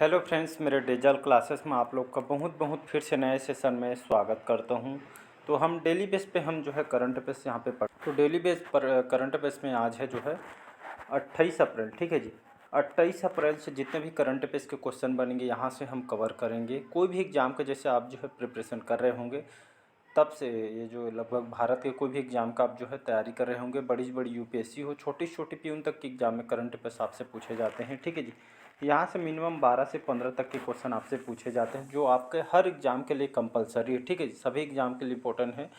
Hello friends, मेरे digital classes में आप लोग का बहुत बहुत फिर से नए सेशन में स्वागत करता हूं। तो हम डेली बेस पे हम जो है करंट अफेयर्स यहाँ पे तो डेली बेस पर करंट अफेयर्स में आज है जो है 28 अप्रैल। ठीक है जी, 28 अप्रैल से जितने भी करंट अफेयर्स के क्वेश्चन बनेंगे यहाँ से हम कवर करेंगे। कोई भी एग्ज़ाम के जैसे आप जो है प्रिपरेशन कर रहे होंगे तब से ये जो लगभग भारत के कोई भी एग्ज़ाम का आप जो है तैयारी कर रहे होंगे, बड़ी से बड़ी यूपीएससी हो, छोटी से छोटी प्यून तक के एग्ज़ाम में करंट अफेयर्स आपसे पूछे जाते हैं। ठीक है जी, यहाँ से मिनिमम 12 से 15 तक के क्वेश्चन आपसे पूछे जाते हैं जो आपके हर एग्ज़ाम के लिए कंपलसरी है। ठीक है जी, सभी एग्ज़ाम के लिए इंपॉर्टेंट है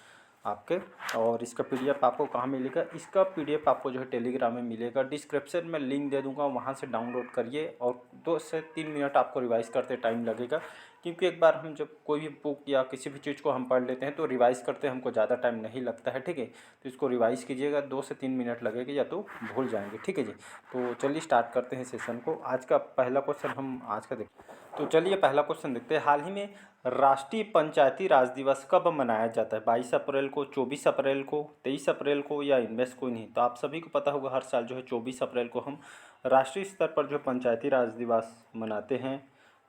आपके। और इसका पीडीएफ आपको कहाँ मिलेगा? इसका पीडीएफ आपको जो है टेलीग्राम में मिलेगा, डिस्क्रिप्शन में लिंक दे दूंगा, वहाँ से डाउनलोड करिए। और 2 से 3 मिनट आपको रिवाइज़ करते टाइम लगेगा, क्योंकि एक बार हम जब कोई भी बुक या किसी भी चीज़ को हम पढ़ लेते हैं तो रिवाइज़ करते हमको ज़्यादा टाइम नहीं लगता है। ठीक है, तो इसको रिवाइज़ कीजिएगा, 2 से 3 मिनट लगेगा या तो भूल जाएंगे। ठीक है जी, तो चलिए स्टार्ट करते हैं सेशन को। आज का पहला क्वेश्चन हम आज का देखते हैं। तो चलिए पहला क्वेश्चन देखते हैं। हाल ही में राष्ट्रीय पंचायती राज दिवस कब मनाया जाता है? 22 अप्रैल को, 24 अप्रैल को, 23 अप्रैल को या इनमें से कोई नहीं? तो आप सभी को पता होगा हर साल जो है 24 अप्रैल को हम राष्ट्रीय स्तर पर जो पंचायती राज दिवस मनाते हैं।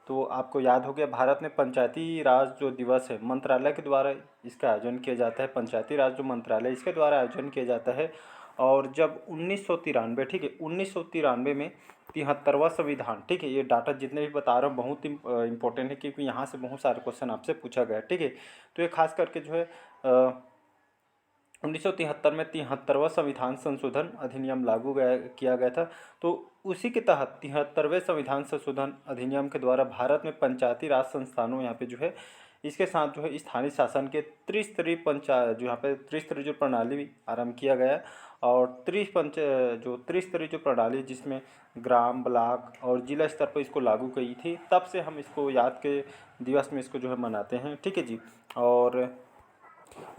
तो आपको याद हो गया, भारत में पंचायती राज जो दिवस है मंत्रालय के द्वारा इसका आयोजन किया जाता है। पंचायती राज जो मंत्रालय इसके द्वारा आयोजन किया जाता है। और जब 1993, ठीक है, 1993 में 73वां संविधान, ठीक है, ये डाटा जितने भी बता रहा हूँ बहुत इंपॉर्टेंट है, क्योंकि यहाँ से बहुत सारे क्वेश्चन आपसे पूछा गया है। ठीक है, तो ये खास करके जो है 1973 में 73वां संविधान संशोधन अधिनियम लागू किया गया था। तो उसी के तहत 73वें संविधान संशोधन अधिनियम के द्वारा भारत में पंचायती राज संस्थानों यहाँ पे जो है इसके साथ जो है स्थानीय शासन के त्रिस्तरीय पंचायत जो यहाँ पे त्रिस्तरीय जो प्रणाली आरंभ किया गया है। और त्रिस्तरीय जो प्रणाली जिसमें ग्राम, ब्लॉक और जिला स्तर पर इसको लागू की थी, तब से हम इसको याद के दिवस में इसको जो है मनाते हैं। ठीक है जी, और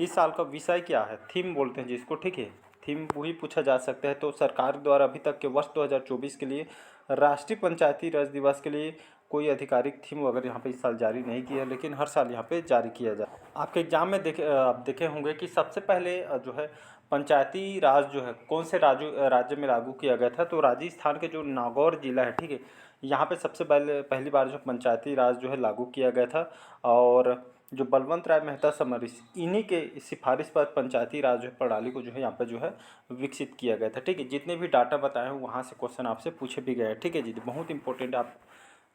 इस साल का विषय क्या है? थीम बोलते हैं जिसको। ठीक है, थीम वही पूछा जा सकता है। तो सरकार द्वारा अभी तक के वर्ष 2024 के लिए राष्ट्रीय पंचायती राज दिवस के लिए कोई आधिकारिक थीम वगैरह यहाँ पे इस साल जारी नहीं किया है, लेकिन हर साल यहाँ पे जारी किया जाए। आपके एग्जाम में आप देखे होंगे कि सबसे पहले जो है पंचायती राज जो है कौन से राज्य में लागू किया गया था? तो राजस्थान के जो नागौर जिला है, ठीक है, यहाँ पे सबसे पहली बार जो पंचायती राज जो है लागू किया गया था। और जो बलवंत राय मेहता समरिस, इन्हीं के सिफारिश पर पंचायती राज प्रणाली को जो है यहाँ पे जो है विकसित किया गया था। ठीक है, जितने भी डाटा बताए हैं वहाँ से क्वेश्चन आपसे पूछे भी गए हैं। ठीक है जी, बहुत इंपॉर्टेंट।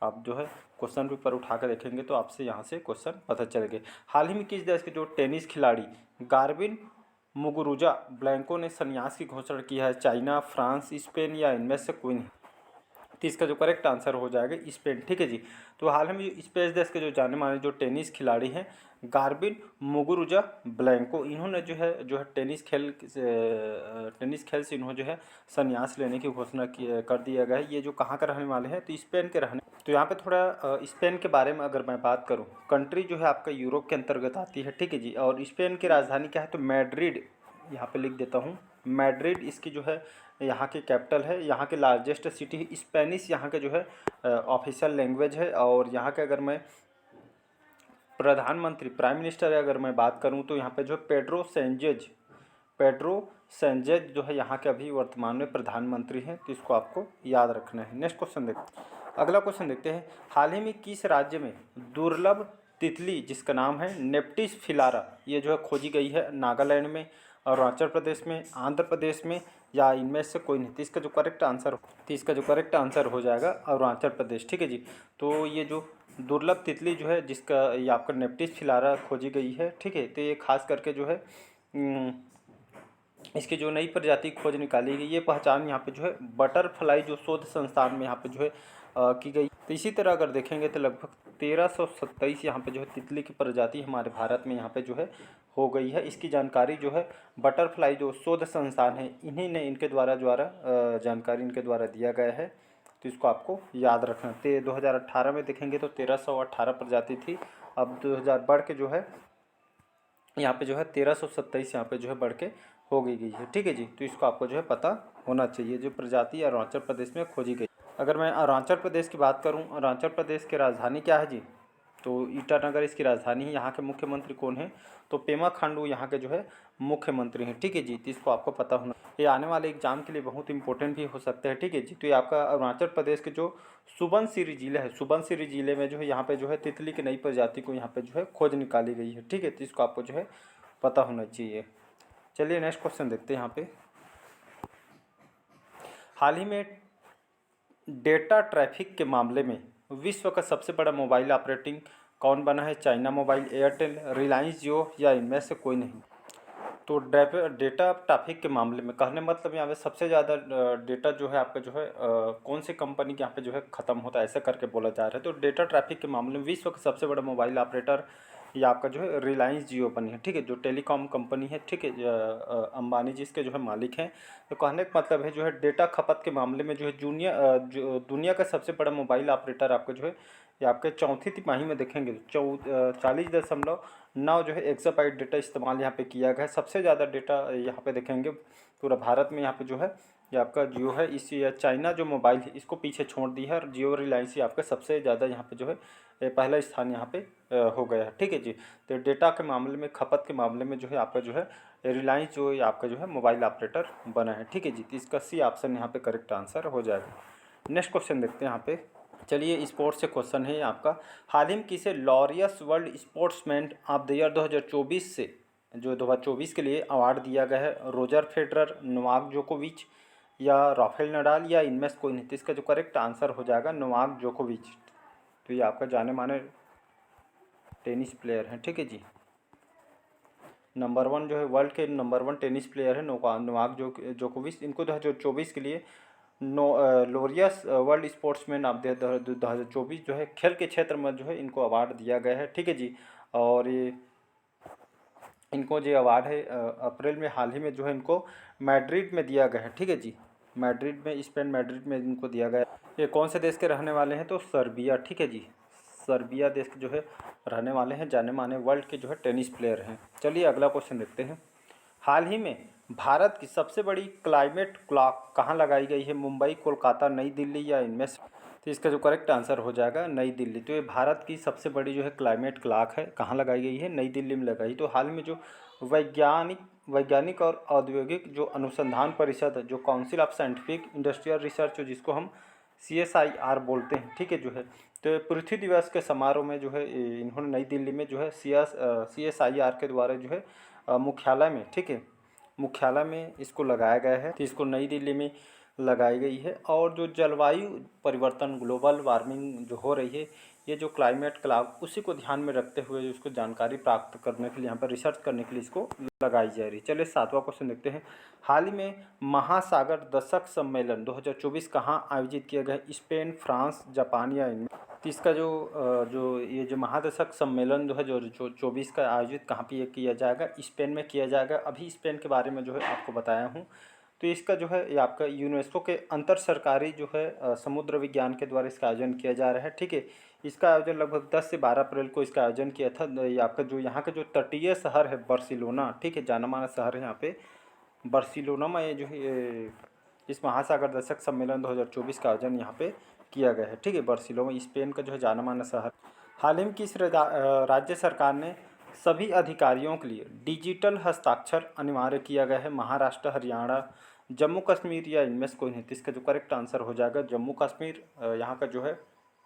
आप जो है क्वेश्चन पेपर उठा कर देखेंगे तो आपसे यहाँ से क्वेश्चन पता चलेंगे। हाल ही में किस देश के जो टेनिस खिलाड़ी गार्बिन मुगुरुजा ब्लैंको ने संन्यास की घोषणा की है? चाइना, फ्रांस, स्पेन या इनमें से कोई नहीं? तो इसका जो करेक्ट आंसर हो जाएगा स्पेन। ठीक है जी, तो हाल ही में जो स्पेन देश के जो जाने माने जो टेनिस खिलाड़ी हैं गार्बिन मुगुरुजा ब्लैंको, इन्होंने जो है टेनिस खेल से इन्होंने जो है संन्यास लेने की घोषणा कर दिया गया है। ये जो कहाँ का रहने वाले हैं? तो स्पेन के रहने। तो यहाँ पे थोड़ा स्पेन के बारे में अगर मैं बात करूँ, कंट्री जो है आपका यूरोप के अंतर्गत आती है। ठीक है जी, और स्पेन की राजधानी क्या है? तो मैड्रिड, यहाँ पे लिख देता हूँ, मैड्रिड इसकी जो है यहाँ की कैपिटल है। यहाँ के लार्जेस्ट सिटी स्पेनिश यहाँ के जो है ऑफिशियल लैंग्वेज है। और यहाँ के अगर मैं प्रधानमंत्री प्राइम मिनिस्टर अगर मैं बात करूँ तो यहाँ पे जो पेड्रो सेंजेज जो है यहाँ के अभी वर्तमान में प्रधानमंत्री हैं। तो इसको आपको याद रखना है। नेक्स्ट क्वेश्चन देखते हैं। अगला क्वेश्चन देखते हैं। हाल ही में किस राज्य में दुर्लभ तितली जिसका नाम है नेप्टिस फिलारा, ये जो है खोजी गई है? नागालैंड में, अरुणाचल प्रदेश में, आंध्र प्रदेश में या इनमें से कोई नहीं? तो इसका जो करेक्ट आंसर हो जाएगा अरुणाचल प्रदेश। ठीक है जी, तो ये जो दुर्लभ तितली जो है जिसका ये आपका नेप्टिस फिलारा खोजी गई है। ठीक है, तो ये खास करके जो है इसकी जो नई प्रजाति खोज निकाली गई, ये पहचान यहाँ पे जो है बटरफ्लाई जो शोध संस्थान में यहाँ पे जो है की गई। तो इसी तरह अगर देखेंगे तो लगभग 1327 यहाँ पे जो है तितली की प्रजाति हमारे भारत में यहाँ पे जो है हो गई है। इसकी जानकारी जो है बटरफ्लाई जो शोध संस्थान है इन्हीं ने इनके द्वारा जानकारी इनके द्वारा दिया गया है। तो इसको आपको याद रखना। 2018 में देखेंगे तो 1318 प्रजाति थी, अब 2000 बढ़ के जो है यहाँ पे जो है 1327 यहाँ पे जो है बढ़ के हो गई है। ठीक है जी, तो इसको आपको जो है पता होना चाहिए। जो प्रजाति अरुणाचल प्रदेश में खोजी गई। अगर मैं अरुणाचल प्रदेश की बात करूँ, अरुणाचल प्रदेश की राजधानी क्या है जी? तो ईटानगर इसकी राजधानी है। यहाँ के मुख्यमंत्री कौन है? तो पेमा खांडू यहाँ के जो है मुख्यमंत्री हैं। ठीक है जी, तो इसको आपको पता होना, ये आने वाले एग्जाम के लिए बहुत इंपॉर्टेंट भी हो सकता है। ठीक है जी, तो ये आपका अरुणाचल प्रदेश के जो सुबनसिरी जिला है, सुबनसिरी जिले में जो है यहाँ पे जो है तितली की नई प्रजाति को यहाँ पे जो है खोज निकाली गई है। ठीक है, तो इसको आपको जो है पता होना चाहिए। चलिए नेक्स्ट क्वेश्चन देखते हैं यहाँ पे। हाल ही में डेटा ट्रैफिक के मामले में विश्व का सबसे बड़ा मोबाइल ऑपरेटिंग कौन बना है? चाइना मोबाइल, एयरटेल, रिलायंस जियो या इनमें से कोई नहीं? तो डेटा ट्रैफिक के मामले में कहने मतलब यहाँ पे सबसे ज़्यादा डेटा जो है आपका जो है कौन सी कंपनी के यहाँ पे जो है ख़त्म होता है, ऐसा करके बोला जा रहा है। तो डेटा ट्रैफिक के मामले में विश्व का सबसे बड़ा मोबाइल ऑपरेटर ये आपका जो है रिलायंस जियो बनी है। ठीक है, जो टेलीकॉम कंपनी है। ठीक है, अंबानी जी इसके जो है मालिक हैं। तो कहने का मतलब है जो है डेटा खपत के मामले में जो है जो दुनिया का सबसे बड़ा मोबाइल ऑपरेटर आपका जो है ये आपके चौथी तिमाही में देखेंगे 40.9 जो है एक्साबाइट डेटा इस्तेमाल यहाँ पे किया गया है। सबसे ज़्यादा डेटा यहाँ पे देखेंगे पूरा भारत में यहाँ पे जो है ये आपका जियो है। इस चाइना जो मोबाइल है इसको पीछे छोड़ दी है और जियो रिलायंस ही आपका सबसे ज़्यादा यहाँ पे जो है पहला स्थान यहाँ पे हो गया है। ठीक है जी, तो डेटा के मामले में, खपत के मामले में जो है आपका जो है रिलायंस जो है आपका जो है मोबाइल ऑपरेटर बना है। ठीक है जी, तो इसका सी ऑप्शन यहाँ पे करेक्ट आंसर हो जाएगा। नेक्स्ट क्वेश्चन देखते हैं यहाँ पे। चलिए स्पोर्ट्स से क्वेश्चन है आपका। हाल ही में किसे Laureus world sportsman of the year 2024 से जो 2024 के लिए अवार्ड दिया गया है? रोजर फेडरर, नोवाक जोकोविच या राफेल नडाल या इनमें से कोई नहीं? तो इसका जो करेक्ट आंसर हो जाएगा नोवाक जोकोविच। तो ये आपका जाने माने टेनिस प्लेयर हैं। ठीक है जी, नंबर 1 जो है वर्ल्ड के नंबर 1 टेनिस प्लेयर है नोवाक जोकोविच। इनको 2024 के लिए Laureus world sportsman of the 2024 जो है खेल के क्षेत्र में जो है इनको अवार्ड दिया गया है। ठीक है जी, और ये इनको जो अवार्ड है अप्रैल में हाल ही में जो है इनको मैड्रिड में दिया गया है। ठीक है जी, मैड्रिड में, स्पेन मैड्रिड में इनको दिया गया। ये कौन से देश के रहने वाले हैं? तो सर्बिया। ठीक है जी, सर्बिया देश के जो है रहने वाले हैं, जाने माने वर्ल्ड के जो है टेनिस प्लेयर हैं। चलिए अगला क्वेश्चन देखते हैं। हाल ही में भारत की सबसे बड़ी क्लाइमेट क्लॉक कहाँ लगाई गई है? मुंबई, कोलकाता, नई दिल्ली या इनमें से? तो इसका जो करेक्ट आंसर हो जाएगा नई दिल्ली। तो ये भारत की सबसे बड़ी जो है क्लाइमेट क्लॉक है, कहाँ लगाई गई है? नई दिल्ली में लगाई। तो हाल में जो वैज्ञानिक और औद्योगिक जो अनुसंधान परिषद है, जो council of scientific industrial research जिसको हम CSIR बोलते हैं, ठीक है जो है, तो पृथ्वी दिवस के समारोह में जो है इन्होंने नई दिल्ली में जो है CSIR के द्वारा जो है मुख्यालय में, ठीक है, मुख्यालय में इसको लगाया गया है। तो इसको नई दिल्ली में लगाई गई है। और जो जलवायु परिवर्तन, ग्लोबल वार्मिंग जो हो रही है, ये जो क्लाइमेट क्लॉक उसी को ध्यान में रखते हुए उसको जानकारी प्राप्त करने के लिए, यहाँ पर रिसर्च करने के लिए इसको लगाई जा रही है। चलिए 7वां क्वेश्चन देखते हैं। हाल ही में महासागर दशक सम्मेलन 2024 कहाँ आयोजित किया गया? स्पेन, फ्रांस, जापान या इनमें? तो इसका जो ये जो महादशक सम्मेलन जो है जो 24 का आयोजित कहाँ पे किया जाएगा? स्पेन में किया जाएगा। अभी स्पेन के बारे में जो है आपको बताया हूँ। तो इसका जो है ये आपका यूनेस्को के अंतर सरकारी जो है समुद्र विज्ञान के द्वारा इसका आयोजन किया जा रहा है। ठीक है, इसका आयोजन लगभग 10 से 12 अप्रैल को इसका आयोजन किया था। ये आपका जो यहाँ का जो तटीय शहर है बार्सिलोना, ठीक है, जाना माना शहर है यहाँ पे बार्सिलोना में, ये जो है इस महासागर दशक सम्मेलन 2024 का आयोजन यहाँ पे किया गया है। ठीक है, बार्सिलोना स्पेन का जो है जाना माना शहर। हाल ही में किस राज्य सरकार ने सभी अधिकारियों के लिए डिजिटल हस्ताक्षर अनिवार्य किया गया है? महाराष्ट्र, हरियाणा, जम्मू कश्मीर या इनमें से कोई नहीं? तो इसका जो करेक्ट आंसर हो जाएगा जम्मू कश्मीर। यहाँ का जो है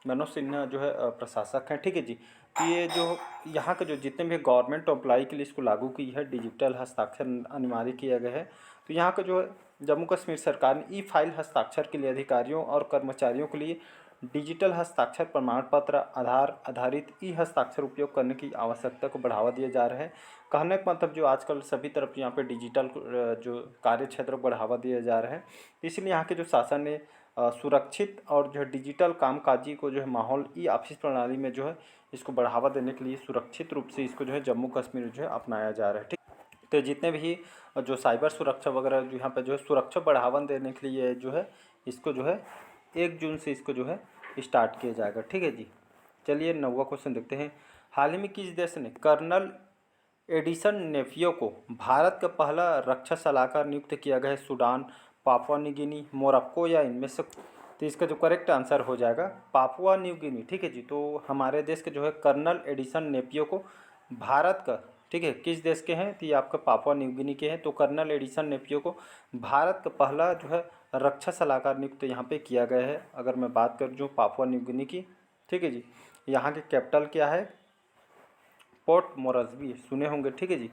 मनोज सिन्हा जो है प्रशासक हैं। ठीक है जी, तो ये जो यहाँ के जो जितने भी गवर्नमेंट एम्प्लॉई के लिए इसको लागू की है, डिजिटल हस्ताक्षर अनिवार्य किया गया है। तो यहाँ का जो है जम्मू कश्मीर सरकार ने ई-फाइल हस्ताक्षर के लिए अधिकारियों और कर्मचारियों के लिए डिजिटल हस्ताक्षर प्रमाण पत्र आधार आधारित ई हस्ताक्षर उपयोग करने की आवश्यकता को बढ़ावा दिया जा रहा है। कहने का मतलब जो आजकल सभी तरफ यहाँ पे डिजिटल जो कार्य क्षेत्र को बढ़ावा दिया जा रहा है, इसलिए यहाँ के जो शासन ने सुरक्षित और जो है डिजिटल कामकाजी को जो है माहौल ई ऑफिस प्रणाली में जो है इसको बढ़ावा देने के लिए सुरक्षित रूप से इसको जो है जम्मू कश्मीर जो है अपनाया जा रहा है। ठीक, तो जितने भी जो साइबर सुरक्षा वगैरह जो यहाँ पे जो है सुरक्षा बढ़ावा देने के लिए जो है इसको जो है 1 जून से इसको जो है स्टार्ट किया जाएगा। ठीक है जी, चलिए 9वां क्वेश्चन देखते हैं। हाल ही में किस देश ने कर्नल एडिसन नेफियो को भारत का पहला रक्षा सलाहकार नियुक्त किया गया है? Sudan, Papua New Guinea, Morocco या इनमें से? तो इसका जो करेक्ट आंसर हो जाएगा पापुआ न्यू गिनी। ठीक है जी। तो हमारे देश के जो है कर्नल एडिसन नेपियो को भारत का, ठीक है, किस देश के हैं, तो ये आपका पापुआ न्यू गिनी के हैं। तो कर्नल एडिसन नेपियो को भारत का पहला जो है रक्षा सलाहकार नियुक्त यहाँ पे किया गया है। अगर मैं बात कर जो पापुआ न्यू गिनी की, ठीक है जी। यहाँ की कैपिटल क्या है, पोर्ट मोरस्बी, सुने होंगे, ठीक है जी।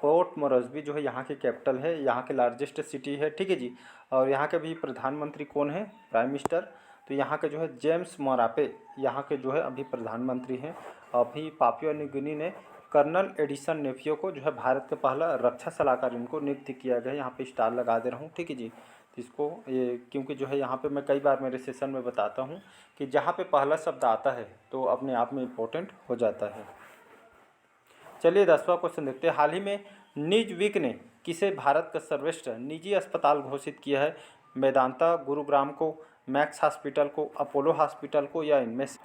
पोर्ट मोरस्बी जो है यहाँ की कैपिटल है, यहाँ के लार्जेस्ट सिटी है, ठीक है जी। और यहाँ के भी प्रधानमंत्री कौन है, प्राइम मिनिस्टर, तो यहाँ के जो है जेम्स मोरापे यहाँ के जो है अभी प्रधानमंत्री हैं। अभी पापुआ न्यू गिनी ने कर्नल एडिसन नेपियो को जो है भारत का पहला रक्षा सलाहकार इनको नियुक्त किया गया है। यहाँ पे स्टार लगा दे रहा हूँ, ठीक है जी। तो इसको ये क्योंकि जो है यहाँ पे मैं कई बार मेरे सेशन में बताता हूँ कि जहाँ पे पहला शब्द आता है तो अपने आप में इम्पोर्टेंट हो जाता है। चलिए 10वां क्वेश्चन देखते हैं। हाल ही में निजविक ने किसे भारत का सर्वश्रेष्ठ निजी अस्पताल घोषित किया है, मेदांता, गुरुग्राम को, मैक्स हॉस्पिटल को, अपोलो हॉस्पिटल को, या इनमें से।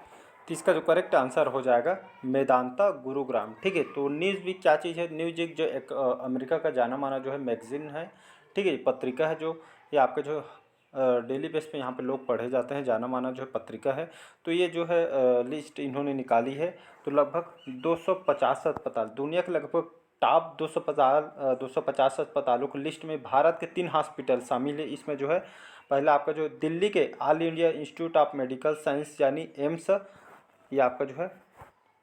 तो इसका जो करेक्ट आंसर हो जाएगा मेदांता गुरुग्राम। ठीक है। तो न्यूज़वीक क्या चीज़ है, न्यूज़वीक जो एक अमेरिका का जाना माना जो है मैगजीन है, ठीक है, पत्रिका है, जो ये आपके जो डेली बेस पे यहाँ पे लोग पढ़े जाते हैं, जाना माना जो है पत्रिका है। तो ये जो है लिस्ट इन्होंने निकाली है। तो लगभग 250 अस्पताल, दुनिया के लगभग टॉप 250 अस्पतालों की लिस्ट में भारत के 3 हॉस्पिटल शामिल है। इसमें जो है पहला आपका जो दिल्ली के all India institute of medical science यानी एम्स, ये आपका जो है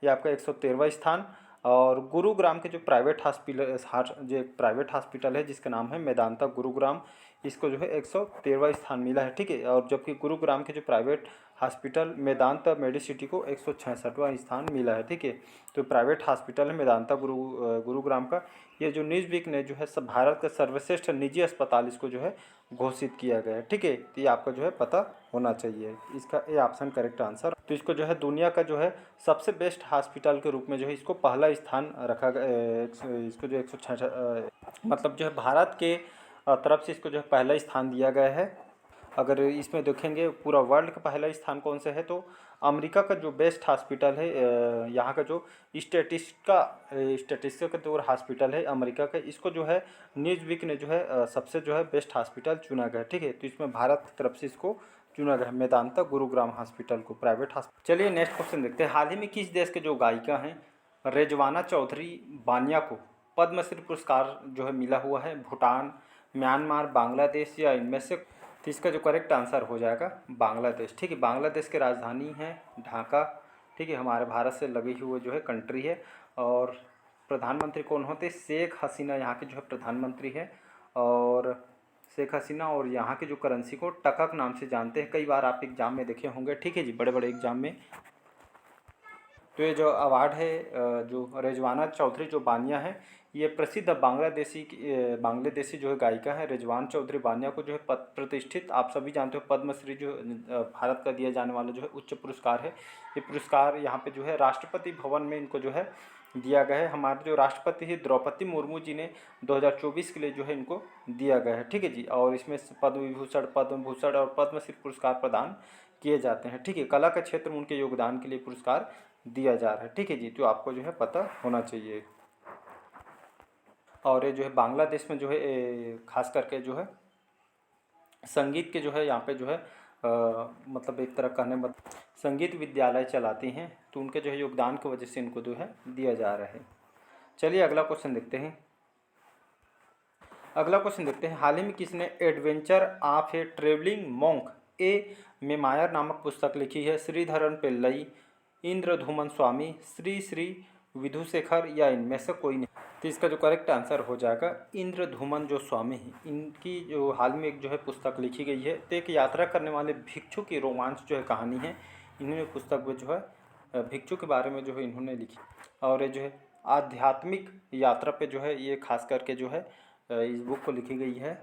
ये आपका 113वां स्थान। और गुरुग्राम के जो प्राइवेट हॉस्पिटल, जो एक प्राइवेट हॉस्पिटल है जिसका नाम है मेदांता गुरुग्राम, इसको जो है 113वां स्थान मिला है, ठीक है। और जबकि गुरुग्राम के जो प्राइवेट हॉस्पिटल मेदांता मेडिसिटी को 166वां स्थान मिला है, ठीक है। तो प्राइवेट हॉस्पिटल है मेदांता गुरुग्राम का। ये जो न्यूज़वीक ने जो है सब भारत का सर्वश्रेष्ठ निजी अस्पताल इसको जो है घोषित किया गया है, ठीक है। तो ये आपका जो है पता होना चाहिए, इसका ये ऑप्शन करेक्ट आंसर। तो इसको जो है दुनिया का जो है सबसे बेस्ट हॉस्पिटल के रूप में जो है इसको पहला स्थान रखा गया। इसको जो 166 मतलब जो है भारत के तरफ से इसको जो है पहला स्थान दिया गया है। अगर इसमें देखेंगे पूरा वर्ल्ड का पहला स्थान कौन सा है, तो अमेरिका का जो बेस्ट हॉस्पिटल है, यहाँ का जो स्टेटिस्टिका का जो हॉस्पिटल है अमेरिका का, इसको जो है न्यूज़वीक ने जो है सबसे जो है बेस्ट हॉस्पिटल चुना गया, ठीक है। तो इसमें भारत की तरफ से इसको चुना गया मेदांता गुरुग्राम हॉस्पिटल को, प्राइवेट हॉस्पिटल। चलिए नेक्स्ट क्वेश्चन देखते हैं। हाल ही में किस देश के जो गायिका हैं रेजवाना चौधरी बानिया को पद्मश्री पुरस्कार जो है मिला हुआ है, भूटान, म्यांमार, बांग्लादेश, या इनमें से। तो इसका जो करेक्ट आंसर हो जाएगा बांग्लादेश, ठीक है। बांग्लादेश की राजधानी है ढाका, ठीक है, हमारे भारत से लगी हुई जो है कंट्री है। और प्रधानमंत्री कौन होते, शेख हसीना यहाँ के जो है प्रधानमंत्री है। और शेख हसीना, और यहाँ की जो करेंसी को टकक नाम से जानते हैं, कई बार आप एग्जाम में देखे होंगे, ठीक है जी, बड़े बड़े एग्जाम में। तो ये जो अवार्ड है जो रेजवाना चौधरी जो बानिया है, ये प्रसिद्ध बांग्लादेशी जो है गायिका है रिजवाना चौधरी बानिया को जो है प्रतिष्ठित, आप सभी जानते हो, पद्मश्री जो भारत का दिया जाने वाला जो है उच्च पुरस्कार है। ये पुरस्कार यहाँ पे जो है राष्ट्रपति भवन में इनको जो है दिया गया है। हमारे जो राष्ट्रपति है द्रौपदी मुर्मू जी ने 2024 के लिए जो है इनको दिया गया है, ठीक है जी। और इसमें पद्म विभूषण, पद्म भूषण और पद्मश्री पुरस्कार प्रदान किए जाते हैं, ठीक है। कला के क्षेत्र में उनके योगदान के लिए पुरस्कार दिया जा रहा है, ठीक है जी। तो आपको जो है पता होना चाहिए। और ये जो है बांग्लादेश में जो है खास करके जो है संगीत के जो है यहाँ पे जो है मतलब एक तरह कहने संगीत विद्यालय चलाती हैं, तो उनके जो है योगदान की वजह से इनको जो है दिया जा रहा है। चलिए अगला क्वेश्चन देखते हैं। अगला क्वेश्चन देखते हैं। हाल ही में किसने adventure of A travelling monk A memoir नामक पुस्तक लिखी है, श्रीधरन पिल्लई, इंद्रधुमन स्वामी, श्री श्री विधुशेखर, या इनमें से कोई नहीं। तो इसका जो करेक्ट आंसर हो जाएगा इंद्रधुमन जो स्वामी हैं, इनकी जो हाल में एक जो है पुस्तक लिखी गई है। तो एक यात्रा करने वाले भिक्षु की रोमांच जो है कहानी है, इन्होंने पुस्तक में जो है भिक्षु के बारे में जो है इन्होंने लिखी। और ये जो है आध्यात्मिक यात्रा पे जो है ये खास करके जो है इस बुक को लिखी गई है।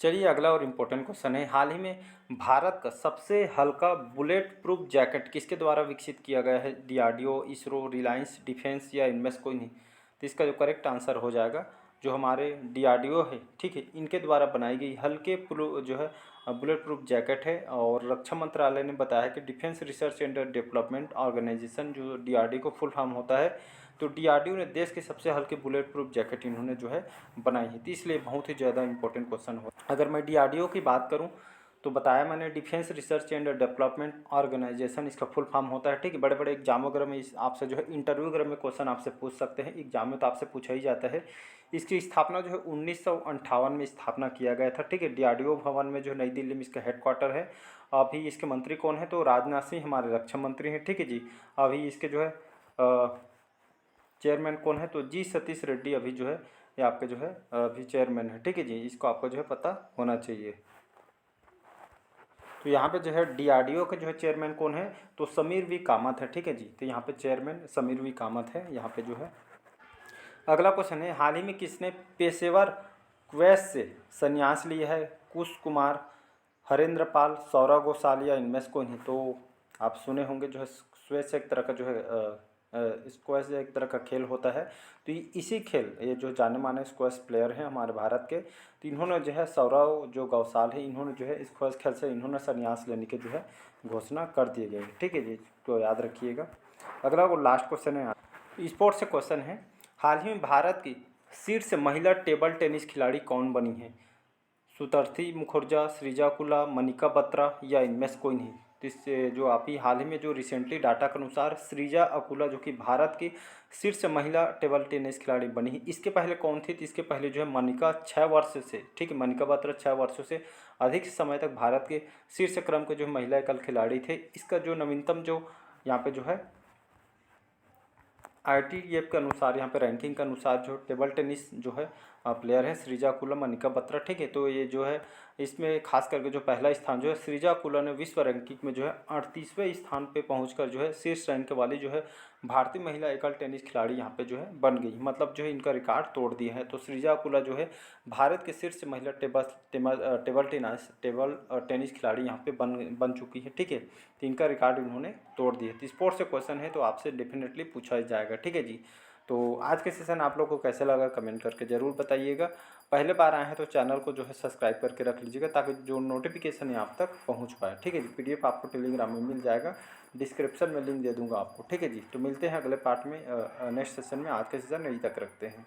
चलिए अगला और इम्पोर्टेंट क्वेश्चन है। हाल ही में भारत का सबसे हल्का बुलेट प्रूफ जैकेट किसके द्वारा विकसित किया गया है, डीआरडीओ, इसरो, रिलायंस डिफेंस, या इनमें से कोई नहीं। तो इसका जो करेक्ट आंसर हो जाएगा जो हमारे डीआरडीओ है, ठीक है, इनके द्वारा बनाई गई हल्के जो है बुलेट प्रूफ जैकेट है। और रक्षा मंत्रालय ने बताया कि defence research and development organisation जो डीआरडीओ को फुल फॉर्म होता है, तो डीआरडीओ ने देश के सबसे हल्के बुलेट प्रूफ जैकेट इन्होंने जो है बनाई है। तो इसलिए बहुत ही ज़्यादा इंपॉर्टेंट क्वेश्चन हो। अगर मैं डीआरडीओ की बात करूं तो बताया मैंने defence research and development organisation इसका फुल फॉर्म होता है, ठीक है। बड़े बड़े एग्जाम वगैरह में आपसे जो है इंटरव्यू वगैरह में क्वेश्चन आपसे पूछ सकते हैं, एग्जाम में तो आपसे पूछा ही जाता है। इसकी स्थापना जो है 1958 में स्थापना किया गया था, ठीक है। DRDO भवन में जो नई दिल्ली में इसका हेडक्वार्टर है। अभी इसके मंत्री कौन है, तो राजनाथ सिंह हमारे रक्षा मंत्री हैं, ठीक है जी। अभी इसके जो है चेयरमैन कौन है, तो जी सतीश रेड्डी अभी जो है ये आपके जो है अभी चेयरमैन है, ठीक है जी। इसको आपको जो है पता होना चाहिए। तो यहाँ पे जो है DRDO के जो है चेयरमैन कौन है, तो समीर वी कामत है, ठीक है जी। तो यहाँ पे चेयरमैन समीर वी कामत है यहाँ पे जो है। अगला क्वेश्चन है, हाल ही में किसने पेशेवर क्वेस से संन्यास लिया है, कुश कुमार, हरेंद्र पाल, सौरव घोषाल या इनमें से कोई नहीं। तो आप सुने होंगे जो है स्क्वैश एक तरह का जो है स्क्वैश एक तरह का खेल होता है। तो इसी खेल ये जो जाने माने स्क्वैश प्लेयर हैं हमारे भारत के, तो इन्होंने जो है सौरव जो घोषाल है इन्होंने जो है स्क्वैश खेल से इन्होंने संन्यास लेने की जो है घोषणा कर दी गई, ठीक है जी। तो याद रखिएगा। अगला वो लास्ट क्वेश्चन है, स्पोर्ट्स से क्वेश्चन है, हाल ही में भारत की शीर्ष महिला टेबल टेनिस खिलाड़ी कौन बनी है, सुतर्थी मुखर्जा, सृजा, मनिका बत्रा या इनमें से कोई नहीं। तो इससे जो आप ही हाल ही में जो रिसेंटली डाटा के अनुसार सृजा अकुला जो कि भारत की शीर्ष महिला टेबल टेनिस खिलाड़ी बनी है। इसके पहले कौन थी, तो इसके पहले जो है मनिका 6 वर्ष से, ठीक है, मनिका बत्रा 6 वर्षों से अधिक समय तक भारत के शीर्ष क्रम के जो महिला एकल खिलाड़ी थे। इसका जो नवीनतम जो यहाँ पे जो है ITF के अनुसार यहाँ पे रैंकिंग के अनुसार जो टेबल टेनिस जो है प्लेयर है सृजा कुलम, मनिका बत्रा, ठीक है। तो ये जो है इसमें खास करके जो पहला स्थान जो है सृजा कुला ने विश्व रैंकिंग में जो है 38वें स्थान पे पहुंचकर जो है शीर्ष रैंक वाली जो है भारतीय महिला एकल टेनिस खिलाड़ी यहाँ पे जो है बन गई, मतलब जो है इनका रिकॉर्ड तोड़ दिया है। तो सृजा कुला जो है भारत के शीर्ष महिला टेबल टेनिस खिलाड़ी यहाँ पे बन चुकी है, ठीक है। तो इनका रिकॉर्ड इन्होंने तोड़ दिया। तो स्पोर्ट्स से क्वेश्चन है तो आपसे डेफिनेटली पूछा जाएगा, ठीक है जी। तो आज के सेशन आप लोग को कैसे लगा कमेंट करके ज़रूर बताइएगा। पहले बार आए हैं तो चैनल को जो है सब्सक्राइब करके रख लीजिएगा ताकि जो नोटिफिकेशन है आप तक पहुंच पाए, ठीक है जी। PDF आपको टेलीग्राम में मिल जाएगा, डिस्क्रिप्शन में लिंक दे दूंगा आपको, ठीक है जी। तो मिलते हैं अगले पार्ट में नेक्स्ट सेशन में। आज के सेशन यहीं तक रखते हैं।